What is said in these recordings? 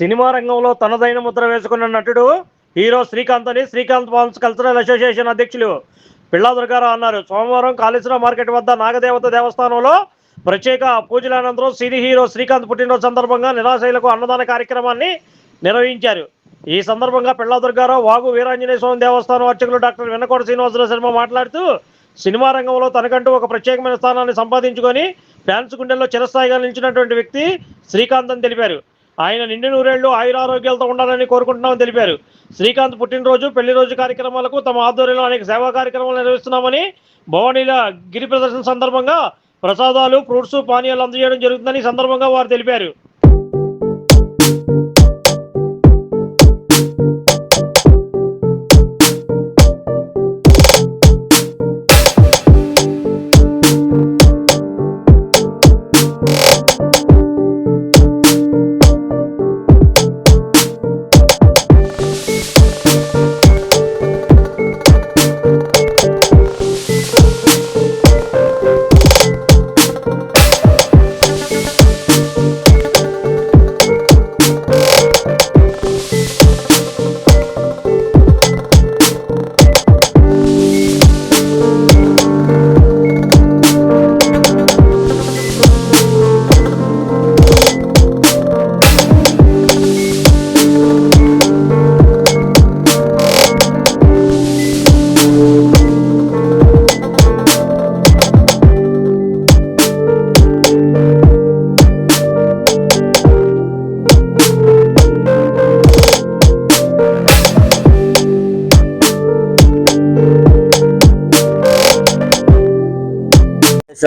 Cinema రంగంలో తనదైన ముద్ర వేసుకున్న నటుడు హీరో శ్రీకాంత్ అని శ్రీకాంత్ ఫార్మ్స్ కల్చరల్ అసోసియేషన్ అధ్యక్షులు పిల్లా దుర్గారావు అన్నారు. సోమవారం కాళేశ్వరం మార్కెట్ వద్ద నాగదేవత దేవస్థానంలో ప్రత్యేక పూజల అనంతరం సినీ హీరో శ్రీకాంత్ పుట్టినరోజు సందర్భంగా నిరాశయులకు అన్నదాన కార్యక్రమాన్ని నిర్వహించారు. ఈ సందర్భంగా పిల్లా దుర్గారావు వాగు వీరాంజనేయ స్వామి దేవస్థానం అర్చకులు డాక్టర్ వెన్నకోట శ్రీనివాసరావు శర్మ మాట్లాడుతూ సినిమా రంగంలో తనకంటూ ఒక ప్రత్యేకమైన స్థానాన్ని సంపాదించుకొని ఫ్యాన్స్ గుండెల్లో చిరస్థాయిగా నిలిచినటువంటి వ్యక్తి శ్రీకాంత్ అని తెలిపారు. ఆయన నిండు నూరేళ్లు ఆయురారోగ్యాలతో ఉండాలని కోరుకుంటున్నామని తెలిపారు. శ్రీకాంత్ పుట్టినరోజు పెళ్లి రోజు కార్యక్రమాలకు తమ ఆధ్వర్యంలో అనేక సేవా కార్యక్రమాలు నిర్వహిస్తున్నామని, భవానీల గిరి ప్రదర్శన సందర్భంగా ప్రసాదాలు, ఫ్రూట్స్, పానీయాలు అందజేయడం జరుగుతుందని సందర్భంగా వారు తెలిపారు.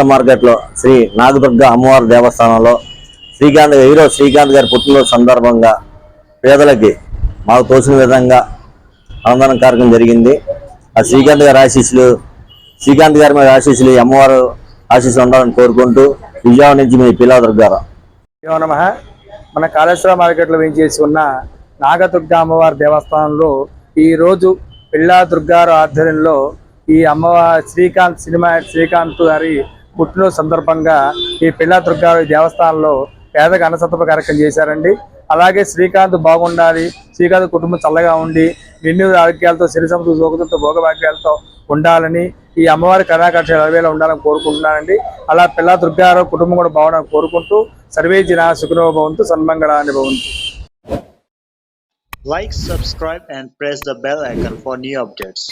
మార్కెట్ లో శ్రీ నాగదుర్గ అమ్మవారి దేవస్థానంలో హీరో శ్రీకాంత్ గారి పుట్టినరోజు సందర్భంగా పేదలకి మాకు తోచిన విధంగా అన్నదానం కార్యక్రమం జరిగింది. ఆ శ్రీకాంత్ గారి మీద ఆశీస్సులు అమ్మవారు ఆశీస్సులు ఉండాలని కోరుకుంటూ విజయవాడ నుంచి మీ పిల్లా దుర్గారావు. మన కాళేశ్వరం మార్కెట్ లో వేయించేసి ఉన్న నాగదుర్గ అమ్మవారి దేవస్థానంలో ఈ రోజు పిల్లా దుర్గారావు ఆధ్వర్యంలో ఈ అమ్మవారి శ్రీకాంత్ గారి పుట్టినరోజు సందర్భంగా ఈ పిల్లా దుర్గారావు దేవస్థానంలో పేదకు అన్నసత్వ కార్యక్రమం చేశారండి. అలాగే శ్రీకాంత్ బాగుండాలి, శ్రీకాంత్ కుటుంబం చల్లగా ఉండి నిండు ఆరోగ్యాలతో సిరి సంపద సోకులతో భోగభాగ్యాలతో ఉండాలని, ఈ అమ్మవారి కళాకాక్ష అలవేలా ఉండాలని కోరుకుంటున్నానండి. అలా పిల్లా దుర్గారావు కుటుంబం కూడా బాగుండాలని కోరుకుంటూ సర్వే జన సుఖినో భవంతు, సన్మంగళాని భవంతు. Like, subscribe and press the bell icon for new updates.